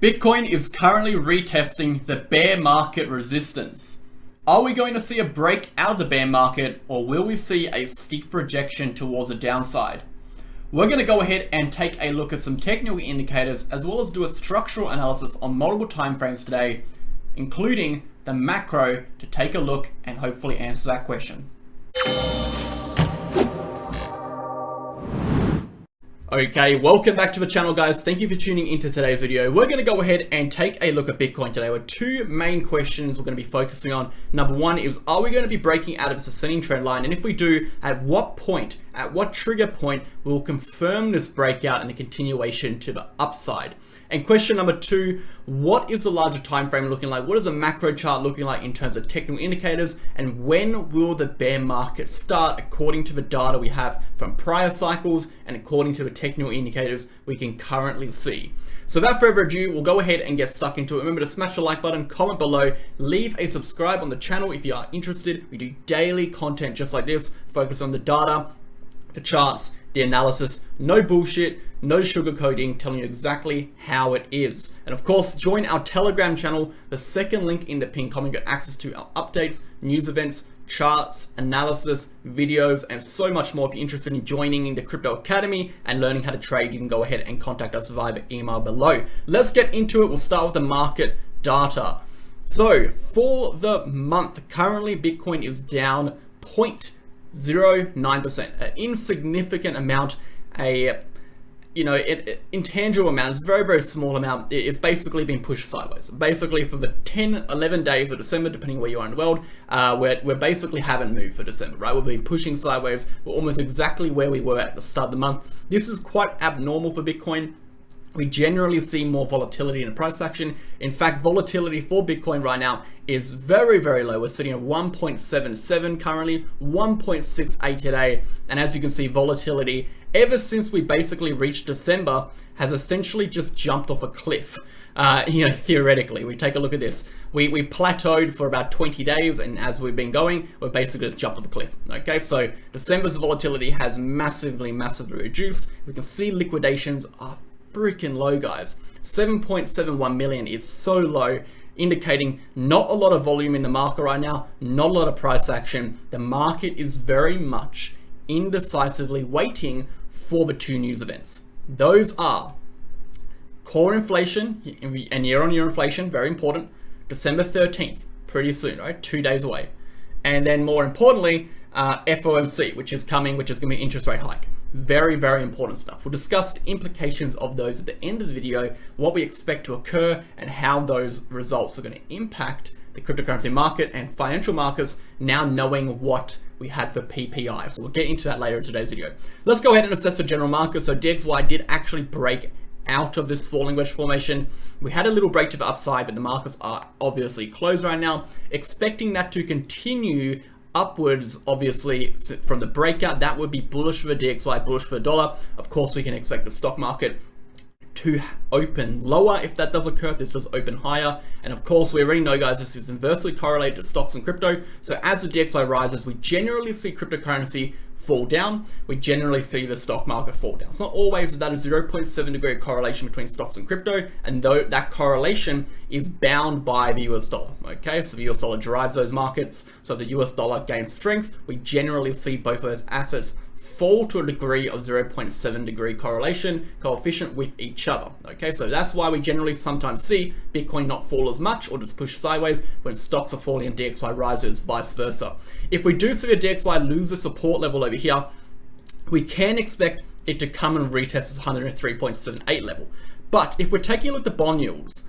Bitcoin is currently retesting the bear market resistance. Are we going to see a break out of the bear market, or will we see a steep rejection towards the downside? We're going to go ahead and take a look at some technical indicators as well as do a structural analysis on multiple timeframes today, including the macro, to take a look and hopefully answer that question. Okay, welcome back to the channel, guys. Thank you for tuning into today's video. We're going to go ahead and take a look at Bitcoin today with two main questions we're going to be focusing on. Number one is, are we going to be breaking out of this ascending trend line? And if we do, at what point, at what trigger point will confirm this breakout and a continuation to the upside? And question number two, what is the larger time frame looking like? What is the macro chart looking like in terms of technical indicators? And when will the bear market start according to the data we have from prior cycles and according to the technical indicators we can currently see? So without further ado, we'll go ahead and get stuck into it. Remember to smash the like button, comment below, leave a subscribe on the channel if you are interested. We do daily content just like this, focus on the data, the charts, the analysis, no bullshit, no sugarcoating, telling you exactly how it is. And of course, join our Telegram channel. The second link in the pinned comment, get access to our updates, news events, charts, analysis, videos, and so much more. If you're interested in joining in the Crypto Academy and learning how to trade, you can go ahead and contact us via the email below. Let's get into it. We'll start with the market data. So for the month, currently Bitcoin is down 0.09%, an insignificant amount, intangible amount. It's a very, very small amount. It's basically been pushed sideways. Basically for the 10, 11 days of December, depending where you are in the world, we basically haven't moved for December, right? We've been pushing sideways. We're almost exactly where we were at the start of the month. This is quite abnormal for Bitcoin. We generally see more volatility in the price action. In fact, volatility for Bitcoin right now is very, very low. We're sitting at 1.77 currently, 1.68 today. And as you can see, volatility ever since we basically reached December has essentially just jumped off a cliff. Theoretically, we take a look at this. We plateaued for about 20 days, and as we've been going, we're basically just jumped off a cliff. Okay, so December's volatility has massively reduced. We can see liquidations are freaking low, guys. 7.71 million is so low, indicating not a lot of volume in the market right now, not a lot of price action. The market is very much indecisively waiting for the two news events. Those are core inflation and year-on-year inflation, very important. December 13th, pretty soon, right? 2 days away. And then more importantly, FOMC, which is coming, which is going to be an interest rate hike. Very, very important stuff. We'll discuss the implications of those at the end of the video, what we expect to occur, and how those results are going to impact the cryptocurrency market and financial markets, now knowing what we had for PPI. So we'll get into that later in today's video. Let's go ahead and assess the general market. So DXY did actually break out of this falling wedge formation. We had a little break to the upside, but the markets are obviously closed right now. Expecting that to continue upwards, obviously, from the breakout, that would be bullish for the DXY, bullish for the dollar. Of course, we can expect the stock market to open lower if that does occur, if this does open higher. And of course, we already know, guys, this is inversely correlated to stocks and crypto. So as the DXY rises, we generally see cryptocurrency fall down. We generally see the stock market fall down. It's not always that a 0.7 degree correlation between stocks and crypto, and though that correlation is bound by the US dollar. Okay, so the US dollar drives those markets. So the US dollar gains strength. We generally see both of those assets fall to a degree of 0.7 degree correlation coefficient with each other. Okay, so that's why we generally sometimes see Bitcoin not fall as much or just push sideways when stocks are falling and DXY rises, vice versa. If we do see a DXY lose the support level over here, we can expect it to come and retest this 103.78 level. But if we're taking a look at the bond yields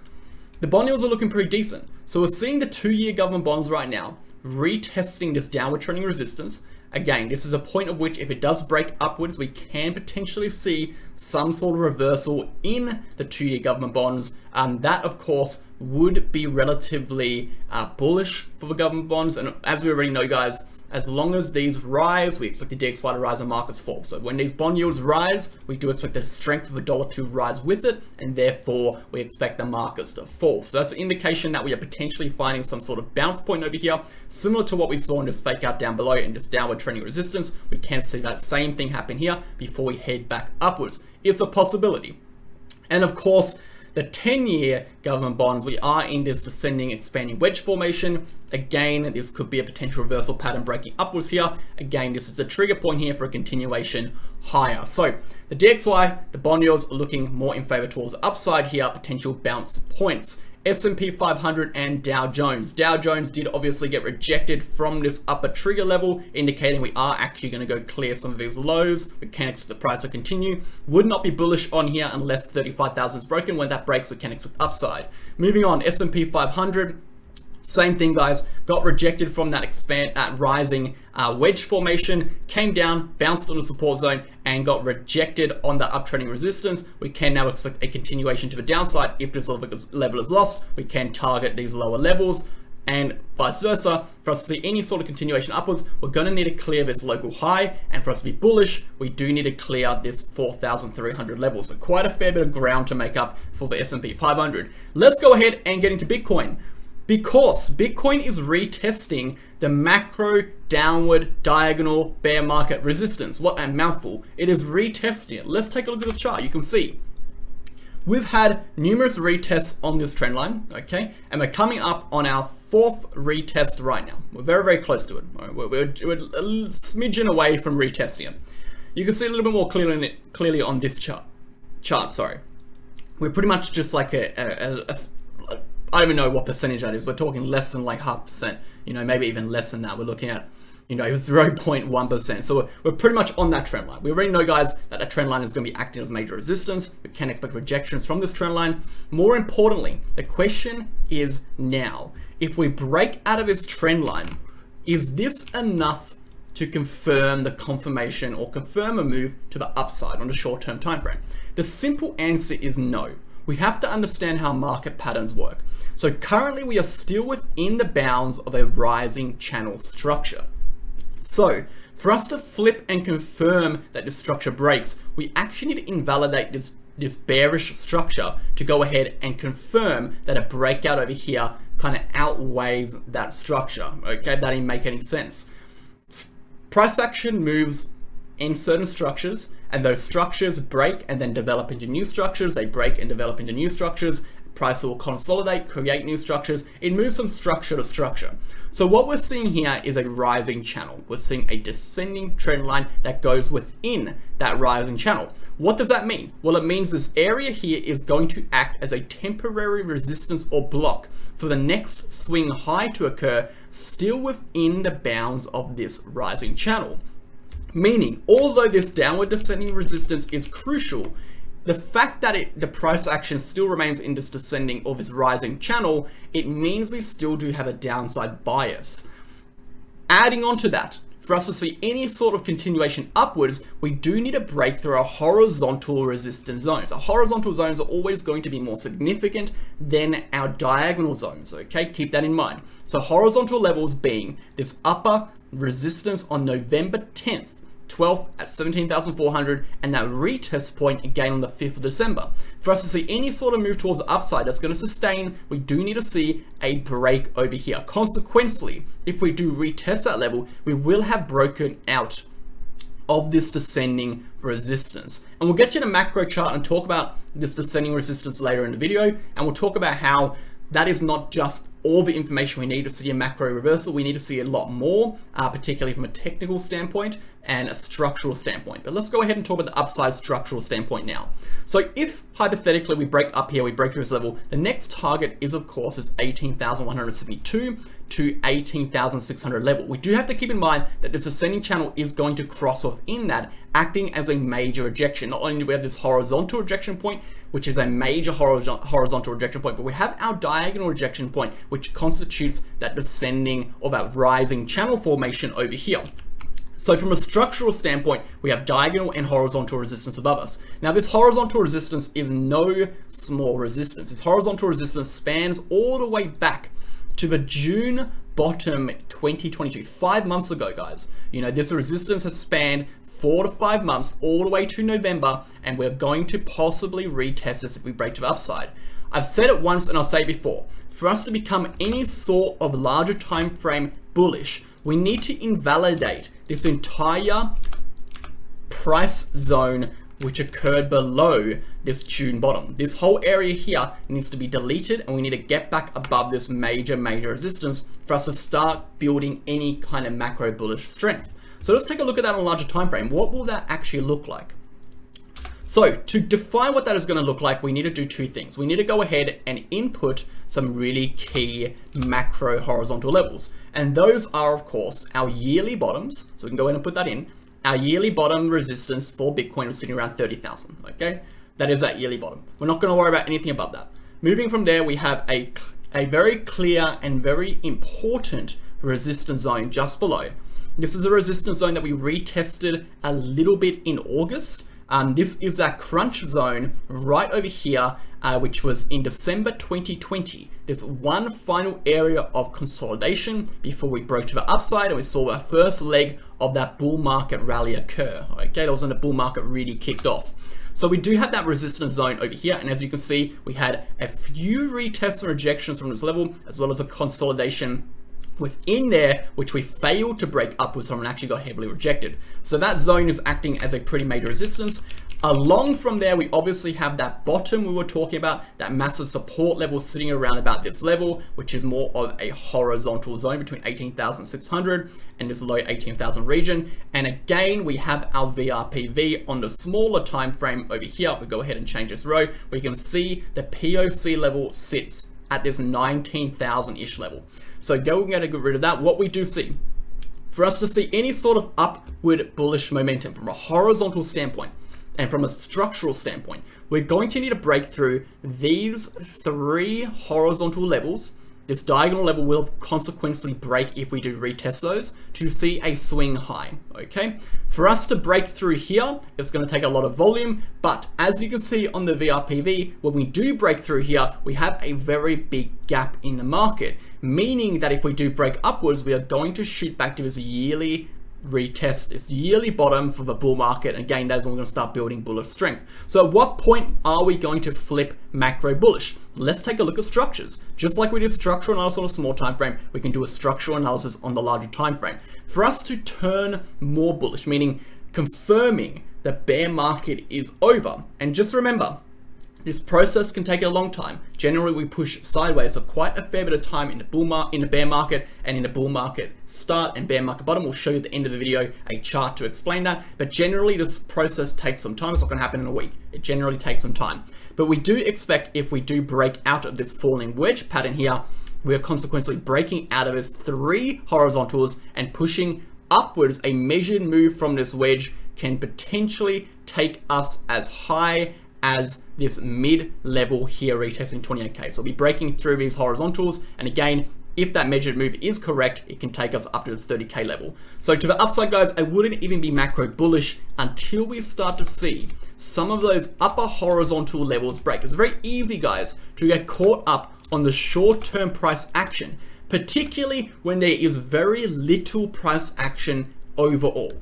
are looking pretty decent. So we're seeing the 2-year government bonds right now retesting this downward trending resistance. Again, this is a point of which if it does break upwards, we can potentially see some sort of reversal in the 2-year government bonds. That, of course, would be relatively bullish for the government bonds. And as we already know, guys, as long as these rise, we expect the DXY to rise and markets fall. So when these bond yields rise, we do expect the strength of the dollar to rise with it, and therefore we expect the markets to fall. So that's an indication that we are potentially finding some sort of bounce point over here, similar to what we saw in this fake out down below in this downward trending resistance. We can see that same thing happen here before we head back upwards. It's a possibility. And of course, the 10-year government bonds, we are in this descending, expanding wedge formation. Again, this could be a potential reversal pattern breaking upwards here. Again, this is a trigger point here for a continuation higher. So the DXY, the bond yields are looking more in favor towards the upside here, potential bounce points. S&P 500 and Dow Jones. Dow Jones did obviously get rejected from this upper trigger level, indicating we are actually going to go clear some of these lows. We can expect the price to continue. Would not be bullish on here unless 35,000 is broken. When that breaks, we can expect upside. Moving on, S&P 500. Same thing, guys. Got rejected from that rising wedge formation, came down, bounced on the support zone, and got rejected on the uptrending resistance. We can now expect a continuation to the downside. If this level is lost, we can target these lower levels, and vice versa. For us to see any sort of continuation upwards, we're going to need to clear this local high, and for us to be bullish, we do need to clear this 4,300 level. So quite a fair bit of ground to make up for the S&P 500. Let's go ahead and get into Bitcoin. Because Bitcoin is retesting the macro downward diagonal bear market resistance. What a mouthful. It is retesting it. Let's take a look at this chart. You can see we've had numerous retests on this trend line, okay? And we're coming up on our fourth retest right now. We're very, very close to it. We're a smidgen away from retesting it. You can see a little bit more clearly on this chart. We're pretty much just like I don't even know what percentage that is. We're talking less than like 0.5%, you know, maybe even less than that. We're looking at, you know, 0.1%. So we're pretty much on that trend line. We already know, guys, that a trend line is going to be acting as major resistance. We can expect rejections from this trend line. More importantly, the question is now, if we break out of this trend line, is this enough to confirm the confirmation or confirm a move to the upside on the short-term time frame? The simple answer is no. We have to understand how market patterns work. So currently we are still within the bounds of a rising channel structure. So for us to flip and confirm that this structure breaks, we actually need to invalidate this bearish structure to go ahead and confirm that a breakout over here kind of outweighs that structure. Okay, that didn't make any sense. Price action moves in certain structures, and those structures break and then develop into new structures. They break and develop into new structures. Price will consolidate, create new structures. It moves from structure to structure. So what we're seeing here is a rising channel. We're seeing a descending trend line that goes within that rising channel. What does that mean? Well, it means this area here is going to act as a temporary resistance or block for the next swing high to occur, still within the bounds of this rising channel. Meaning, although this downward descending resistance is crucial, the fact that the price action still remains in this descending or this rising channel, it means we still do have a downside bias. Adding on to that, for us to see any sort of continuation upwards, we do need to break through our horizontal resistance zones. Our horizontal zones are always going to be more significant than our diagonal zones, okay? Keep that in mind. So horizontal levels being this upper resistance on November 10th, 12th at 17,400, and that retest point again on the 5th of December. For us to see any sort of move towards the upside that's going to sustain, we do need to see a break over here. Consequently, if we do retest that level, we will have broken out of this descending resistance. And we'll get to the macro chart and talk about this descending resistance later in the video, and we'll talk about how that is not just all the information we need to see a macro reversal. We need to see a lot more, particularly from a technical standpoint and a structural standpoint. But let's go ahead and talk about the upside structural standpoint now. So if hypothetically we break up here, we break through this level, the next target is of course is 18,172 to 18,600 level. We do have to keep in mind that this ascending channel is going to cross within that, acting as a major rejection. Not only do we have this horizontal rejection point, which is a major horizontal rejection point, but we have our diagonal rejection point, which constitutes that descending or that rising channel formation over here. So from a structural standpoint, we have diagonal and horizontal resistance above us. Now this horizontal resistance is no small resistance. This horizontal resistance spans all the way back to the June bottom 2022, 5 months ago, guys. You know, this resistance has spanned 4 to 5 months all the way to November, and we're going to possibly retest this if we break to the upside. I've said it once and I'll say it before. For us to become any sort of larger time frame bullish, we need to invalidate this entire price zone which occurred below this June bottom. This whole area here needs to be deleted, and we need to get back above this major resistance for us to start building any kind of macro bullish strength. So let's take a look at that on a larger time frame. What will that actually look like? So to define what that is going to look like, we need to do two things. We need to go ahead and input some really key macro horizontal levels. And those are, of course, our yearly bottoms. So we can go ahead and put that in. Our yearly bottom resistance for Bitcoin is sitting around 30,000, okay? That is that yearly bottom. We're not going to worry about anything above that. Moving from there, we have a very clear and very important resistance zone just below. This is a resistance zone that we retested a little bit in August. This is that crunch zone right over here, which was in December 2020. This one final area of consolidation before we broke to the upside and we saw our first leg of that bull market rally occur. Okay, that was when the bull market really kicked off. So we do have that resistance zone over here, and as you can see, we had a few retests and rejections from this level, as well as a consolidation within there, which we failed to break upwards from and actually got heavily rejected. So that zone is acting as a pretty major resistance. Along from there, we obviously have that bottom we were talking about, that massive support level sitting around about this level, which is more of a horizontal zone between 18,600 and this low 18,000 region. And again, we have our VRPV on the smaller time frame over here. If we go ahead and change this row, we can see the POC level sits at this 19,000-ish level. So we're going to get rid of that. What we do see, for us to see any sort of upward bullish momentum from a horizontal standpoint and from a structural standpoint, we're going to need to break through these three horizontal levels. This diagonal level will consequently break if we do retest those to see a swing high, okay? For us to break through here, it's going to take a lot of volume, but as you can see on the VRPV, when we do break through here, we have a very big gap in the market, meaning that if we do break upwards, we are going to shoot back to this yearly retest, this yearly bottom for the bull market. And again, that's when we're going to start building bullish strength. So at what point are we going to flip macro bullish? Let's take a look at structures. Just like we did structural analysis on a small time frame, we can do a structural analysis on the larger time frame. For us to turn more bullish, meaning confirming the bear market is over. And just remember, this process can take a long time. Generally, we push sideways, so quite a fair bit of time in the bear market, and in the bull market start and bear market bottom. We'll show you at the end of the video a chart to explain that. But generally, this process takes some time. It's not going to happen in a week. It generally takes some time. But we do expect, if we do break out of this falling wedge pattern here, we are consequently breaking out of its three horizontals and pushing upwards. A measured move from this wedge can potentially take us as high as this mid-level here, retesting 28K. So we'll be breaking through these horizontals, and again, if that measured move is correct, it can take us up to this 30K level. So to the upside, guys, I wouldn't even be macro bullish until we start to see some of those upper horizontal levels break. It's very easy, guys, to get caught up on the short-term price action, particularly when there is very little price action overall.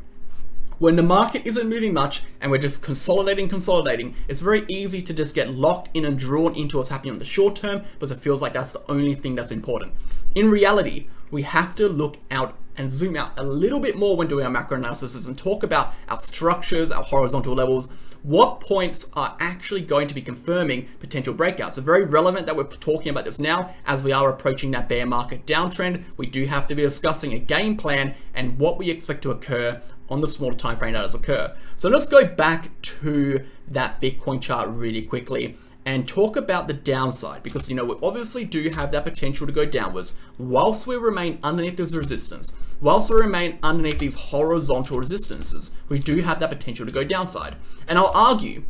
When the market isn't moving much and we're just consolidating, it's very easy to just get locked in and drawn into what's happening on the short term, because it feels like that's the only thing that's important. In reality, we have to look out and zoom out a little bit more when doing our macro analysis and talk about our structures, our horizontal levels, what points are actually going to be confirming potential breakouts. It's very relevant that we're talking about this now, as we are approaching that bear market downtrend. We do have to be discussing a game plan and what we expect to occur on the smaller time frame that does occur. So let's go back to that Bitcoin chart really quickly and talk about the downside, because we obviously do have that potential to go downwards whilst we remain underneath this resistance. Whilst we remain underneath these horizontal resistances, we do have that potential to go downside. And I'll argue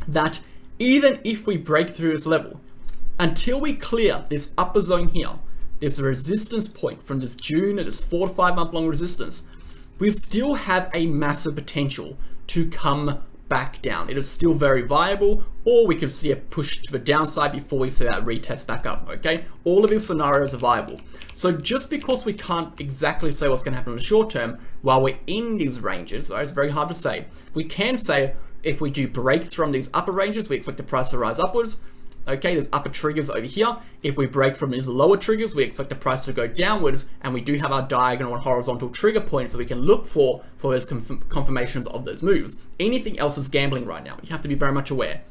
that even if we break through this level, until we clear this upper zone here, this resistance point from this June, this 4 to 5 month long resistance, we still have a massive potential to come back down. It is still very viable, or we could see a push to the downside before we see that retest back up, okay? All of these scenarios are viable. So just because we can't exactly say what's gonna happen in the short term while we're in these ranges, right, it's very hard to say. We can say if we do break from these upper ranges, we expect the price to rise upwards. Okay, there's upper triggers over here. If we break from these lower triggers, we expect the price to go downwards, and we do have our diagonal and horizontal trigger points that we can look for those confirmations of those moves. Anything else is gambling right now. You have to be very much aware.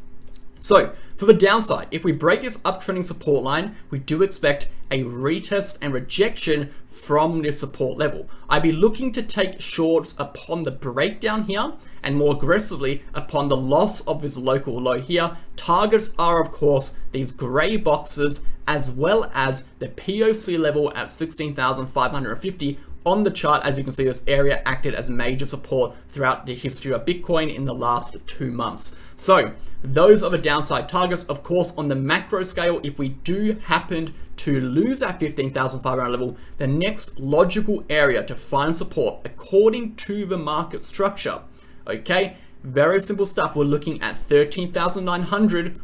So for the downside, if we break this uptrending support line, we do expect a retest and rejection from this support level. I'd be looking to take shorts upon the breakdown here and more aggressively upon the loss of this local low here. Targets are, of course, these gray boxes as well as the POC level at 16,550. On the chart, as you can see, this area acted as major support throughout the history of Bitcoin in the last 2 months. So those are the downside targets. Of course, on the macro scale, if we do happen to lose that 15,500 level, the next logical area to find support according to the market structure, okay, very simple stuff. We're looking at $13,900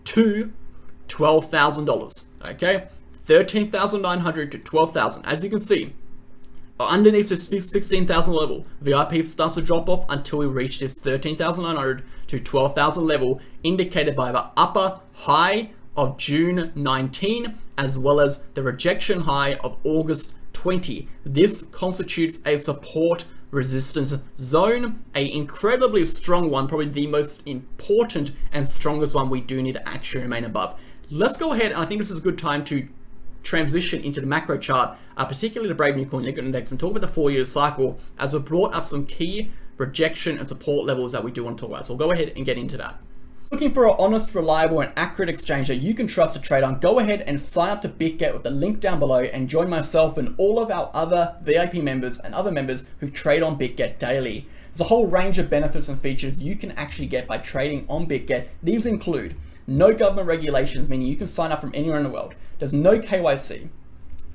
to $12,000, okay, $13,900 to $12,000. As you can see, underneath this 16,000 level, VIP starts to drop off until we reach this 13,900 to 12,000 level, indicated by the upper high of June 19, as well as the rejection high of August 20. This constitutes a support resistance zone, a incredibly strong one, probably the most important and strongest one we do need to actually remain above. Let's go ahead, and I think this is a good time to transition into the macro chart, particularly the Brave New Coin Liquid Index, and talk about the 4-year cycle, as we've brought up some key rejection and support levels that we do want to talk about. So we'll go ahead and get into that. Looking for an honest, reliable, and accurate exchange that you can trust to trade on, go ahead and sign up to BitGet with the link down below and join myself and all of our other VIP members and other members who trade on BitGet daily. There's a whole range of benefits and features you can actually get by trading on BitGet. These include no government regulations, meaning you can sign up from anywhere in the world. There's no KYC,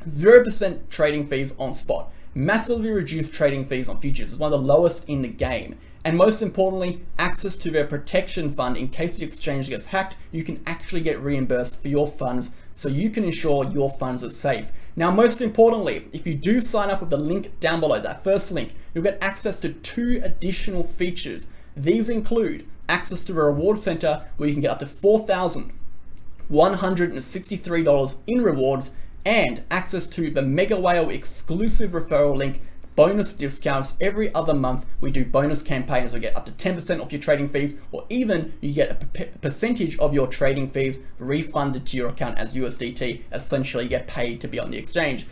0% trading fees on spot, massively reduced trading fees on futures, is one of the lowest in the game. And most importantly, access to their protection fund in case the exchange gets hacked. You can actually get reimbursed for your funds, so you can ensure your funds are safe. Now, most importantly, if you do sign up with the link down below, that first link, you'll get access to 2 additional features. These include access to a reward center where you can get up to $4,163 in rewards, and access to the MegaWhale exclusive referral link, bonus discounts. Every other month we do bonus campaigns. We get up to 10% off your trading fees, or even you get a percentage of your trading fees refunded to your account as USDT. Essentially, you get paid to be on the exchange.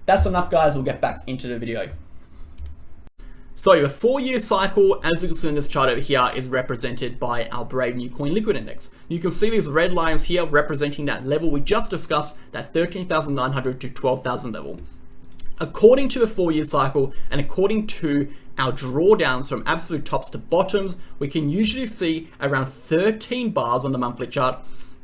That's enough, guys. We'll get back into the video. So the 4-year cycle, as you can see in this chart over here, is represented by our Brave New Coin Liquid Index. You can see these red lines here representing that level we just discussed, that 13,900 to 12,000 level. According to the 4-year cycle and according to our drawdowns from absolute tops to bottoms, we can usually see around 13 bars on the monthly chart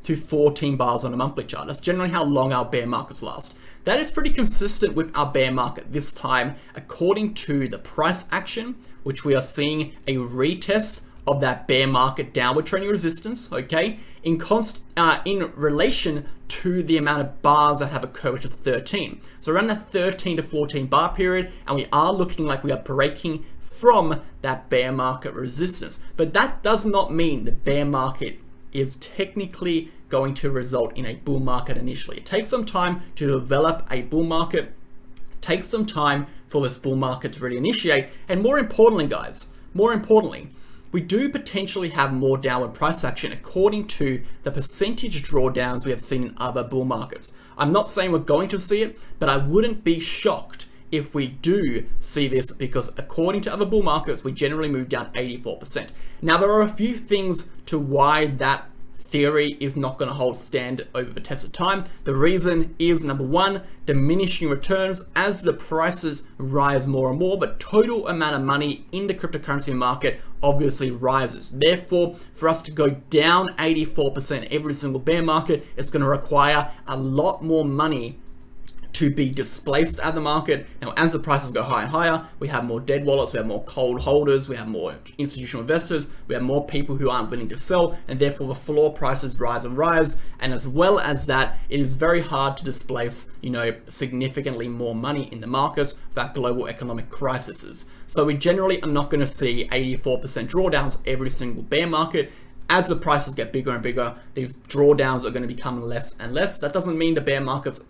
to 14 bars on the monthly chart. That's generally how long our bear markets last. That is pretty consistent with our bear market this time, according to the price action, which we are seeing a retest of that bear market downward trending resistance, okay, in relation to the amount of bars that have occurred, which is 13. So around the 13 to 14 bar period, and we are looking like we are breaking from that bear market resistance. But that does not mean the bear market is technically going to result in a bull market initially. It takes some time to develop a bull market, takes some time for this bull market to really initiate, and more importantly, guys, we do potentially have more downward price action according to the percentage drawdowns we have seen in other bull markets. I'm not saying we're going to see it, but I wouldn't be shocked if we do see this, because according to other bull markets, we generally move down 84%. Now, there are a few things to why that theory is not going to hold stand over the test of time. The reason is, number one, diminishing returns as the prices rise more and more, but total amount of money in the cryptocurrency market obviously rises. Therefore, for us to go down 84% every single bear market, it's going to require a lot more money to be displaced out of the market. Now, as the prices go higher and higher, we have more dead wallets, we have more cold holders, we have more institutional investors, we have more people who aren't willing to sell, and therefore the floor prices rise and rise. And as well as that, it is very hard to displace, significantly more money in the markets without global economic crises. So we generally are not going to see 84% drawdowns every single bear market. as the prices get bigger and bigger, these drawdowns are going to become less and less. That doesn't mean the bear market's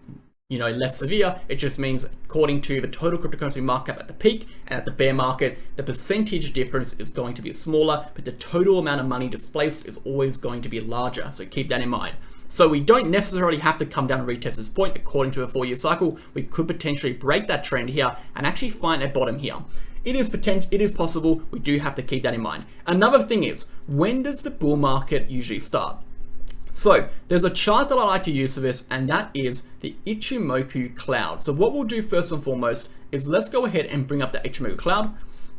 less severe. It just means according to the total cryptocurrency market cap at the peak and at the bear market, the percentage difference is going to be smaller, but the total amount of money displaced is always going to be larger. So keep that in mind. So we don't necessarily have to come down and retest this point according to a 4-year cycle. We could potentially break that trend here and actually find a bottom here. It is possible. We do have to keep that in mind. Another thing is, when does the bull market usually start? So there's a chart that I like to use for this, and that is the Ichimoku cloud. So what we'll do first and foremost is let's go ahead and bring up the Ichimoku cloud.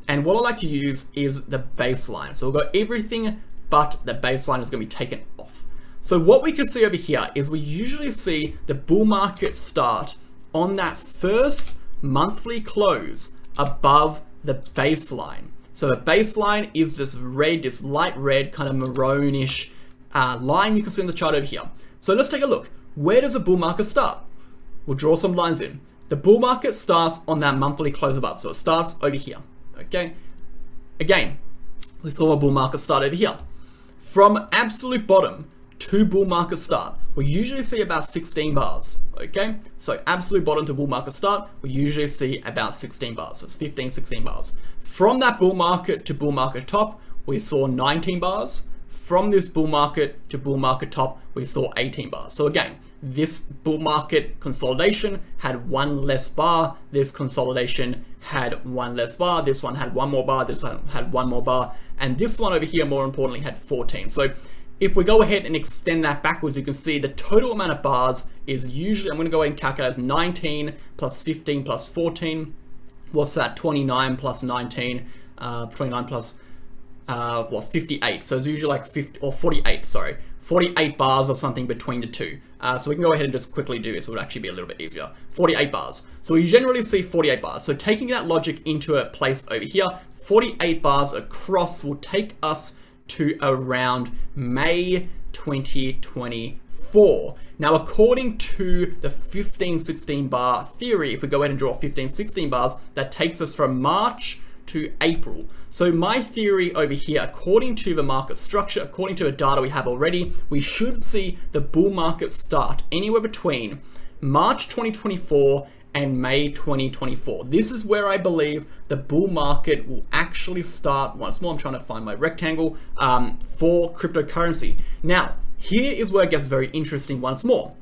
And what I like to use is the baseline. So we'll go everything but the baseline is going to be taken off. So what we can see over here is we usually see the bull market start on that first monthly close above the baseline. So the baseline is this red, this light red, kind of maroonish line you can see in the chart over here. So let's take a look. Where does a bull market start? We'll draw some lines in. The bull market starts on that monthly close above. So it starts over here. Okay. Again, we saw a bull market start over here. From absolute bottom to bull market start, we usually see about 16 bars. Okay. So absolute bottom to bull market start, we usually see about 16 bars. So it's 15, 16 bars. From that bull market to bull market top, we saw 19 bars. From this bull market to bull market top, we saw 18 bars. So again, this bull market consolidation had one less bar. This consolidation had one less bar. This one had one more bar. This one had one more bar. And this one over here, more importantly, had 14. So if we go ahead and extend that backwards, you can see the total amount of bars is usually, I'm going to go ahead and calculate as 19 plus 15 plus 14. What's that? 29 plus 19, 29 plus 58. So it's usually like 50 or 48, sorry, 48 bars or something between the two. So we can go ahead and just quickly do this. It would actually be a little bit easier. 48 bars. So we generally see 48 bars. So taking that logic into a place over here, 48 bars across will take us to around May 2024. Now, according to the 15-16 bar theory, if we go ahead and draw 15-16 bars, that takes us from March to April. So my theory over here, according to the market structure, according to the data we have already, we should see the bull market start anywhere between March 2024 and May 2024. This is where I believe the bull market will actually start. Once more, I'm trying to find my rectangle for cryptocurrency. Now, here is where it gets very interesting once more.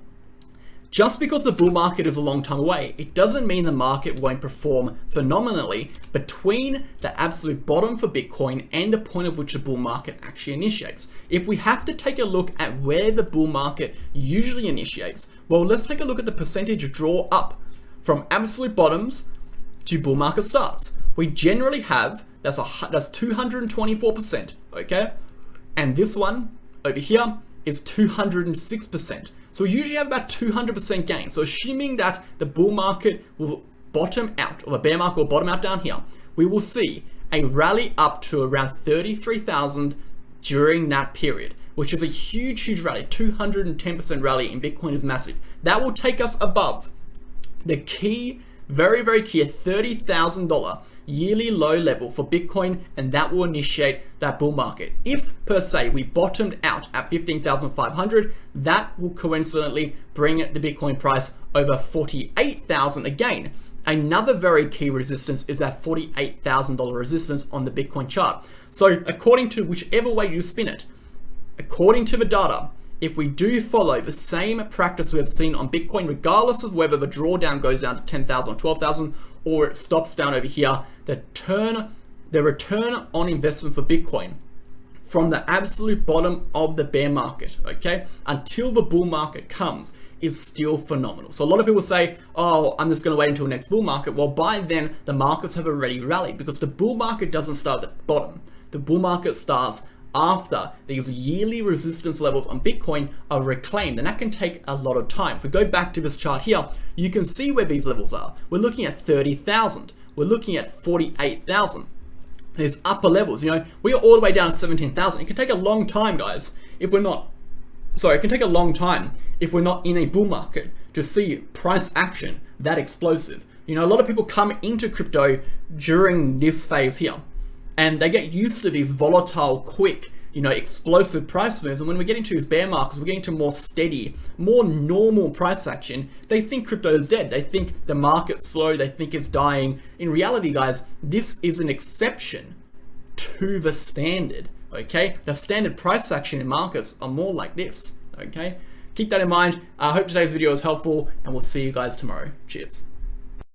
Just because the bull market is a long time away, it doesn't mean the market won't perform phenomenally between the absolute bottom for Bitcoin and the point at which the bull market actually initiates. If we have to take a look at where the bull market usually initiates, well, let's take a look at the percentage draw up from absolute bottoms to bull market starts. We generally have, that's 224%, okay? And this one over here is 206%. So we usually have about 200% gain. So assuming that the bull market will bottom out, or the bear market will bottom out down here, we will see a rally up to around 33,000 during that period, which is a huge, huge rally. 210% rally in Bitcoin is massive. That will take us above the key, very, very key $30,000 yearly low level for Bitcoin, and that will initiate that bull market. If per se we bottomed out at 15,500, that will coincidentally bring the Bitcoin price over 48,000 again. Another very key resistance is that $48,000 resistance on the Bitcoin chart. So according to whichever way you spin it, according to the data, if we do follow the same practice we have seen on Bitcoin, regardless of whether the drawdown goes down to 10,000 or 12,000, or it stops down over here, the return on investment for Bitcoin from the absolute bottom of the bear market, okay, until the bull market comes, is still phenomenal. So a lot of people say, oh, I'm just going to wait until next bull market. Well, by then the markets have already rallied, because the bull market doesn't start at the bottom. The bull market starts after these yearly resistance levels on Bitcoin are reclaimed, and that can take a lot of time. If we go back to this chart here, you can see where these levels are. We're looking at 30,000. We're looking at 48,000. There's upper levels, we are all the way down to 17,000. It can take a long time, guys, if we're not, it can take a long time if we're not in a bull market to see price action that explosive. A lot of people come into crypto during this phase here, and they get used to these volatile, quick, you know, explosive price moves. And when we get into these bear markets, we're getting to more steady, more normal price action. They think crypto is dead. They think the market's slow. They think it's dying. In reality, guys, this is an exception to the standard. Okay, the standard price action in markets are more like this. Okay, keep that in mind. I hope today's video was helpful, and we'll see you guys tomorrow. Cheers.